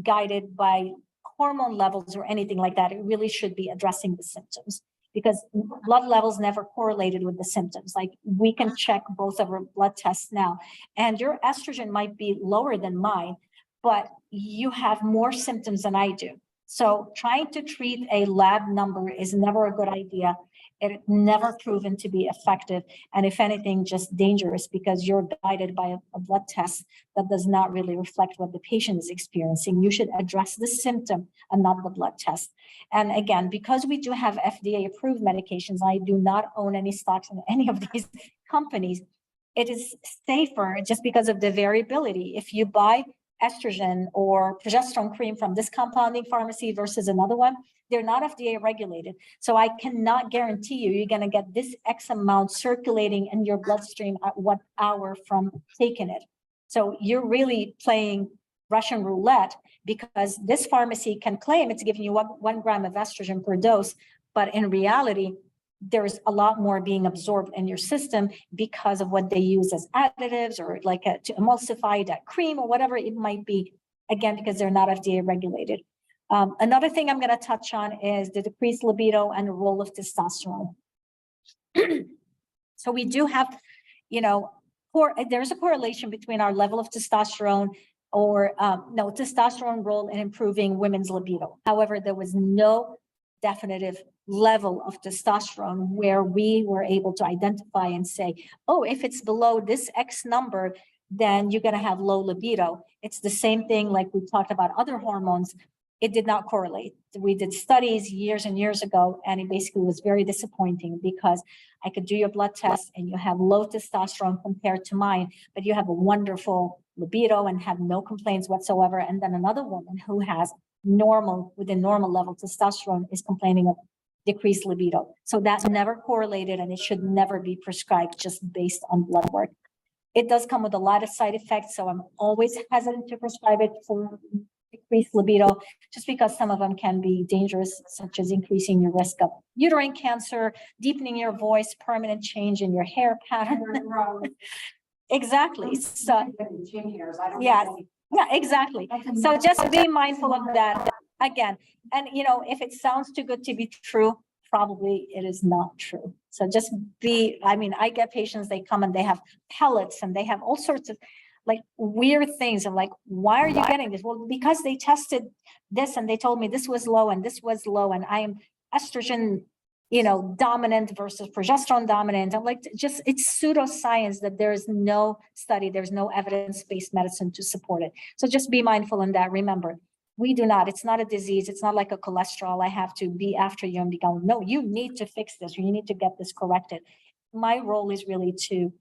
guided by hormone levels or anything like that. It really should be addressing the symptoms, because blood levels never correlated with the symptoms. Like, we can check both of our blood tests now, and your estrogen might be lower than mine, but you have more symptoms than I do. So trying to treat a lab number is never a good idea. It never proven to be effective. And if anything, just dangerous, because you're guided by a blood test that does not really reflect what the patient is experiencing. You should address the symptom and not the blood test. And again, because we do have FDA approved medications, I do not own any stocks in any of these companies. It is safer just because of the variability. If you buy estrogen or progesterone cream from this compounding pharmacy versus another one, they're not FDA regulated. So I cannot guarantee you're going to get this X amount circulating in your bloodstream at what hour from taking it. So you're really playing Russian roulette, because this pharmacy can claim it's giving you 1 gram of estrogen per dose, but in reality, there's a lot more being absorbed in your system because of what they use as additives or to emulsify that cream or whatever it might be, again, because they're not FDA regulated. Another thing I'm going to touch on is the decreased libido and the role of testosterone. So we do have, there's a correlation between our level of testosterone testosterone role in improving women's libido. However, there was no definitive level of testosterone where we were able to identify and say, oh, if it's below this X number, then you're going to have low libido. It's the same thing like we talked about other hormones. It did not correlate. We did studies years and years ago, and it basically was very disappointing, because I could do your blood test and you have low testosterone compared to mine, but you have a wonderful libido and have no complaints whatsoever. And then another woman who has within normal level testosterone is complaining of decreased libido. So that never correlated, and it should never be prescribed just based on blood work. It does come with a lot of side effects, so I'm always hesitant to prescribe it for decreased libido, just because some of them can be dangerous, such as increasing your risk of uterine cancer, deepening your voice, permanent change in your hair pattern. Exactly. So, yeah, exactly. So just be mindful of that again. And, if it sounds too good to be true, probably it is not true. So just I get patients, they come and they have pellets and they have all sorts of weird things. I'm like, why are you getting this? Well, because they tested this and they told me this was low and this was low, and I am estrogen, dominant versus progesterone dominant. I'm like, it's pseudoscience that there is no study, there's no evidence-based medicine to support it. So just be mindful in that. Remember, it's not a disease. It's not like a cholesterol. I have to be after you and be going, no, you need to fix this. You need to get this corrected. My role is really to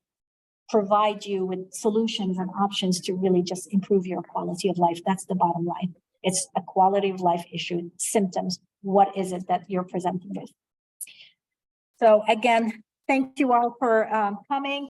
provide you with solutions and options to really just improve your quality of life. That's the bottom line. It's a quality of life issue. Symptoms. What is it that you're presenting with? So again, thank you all for coming.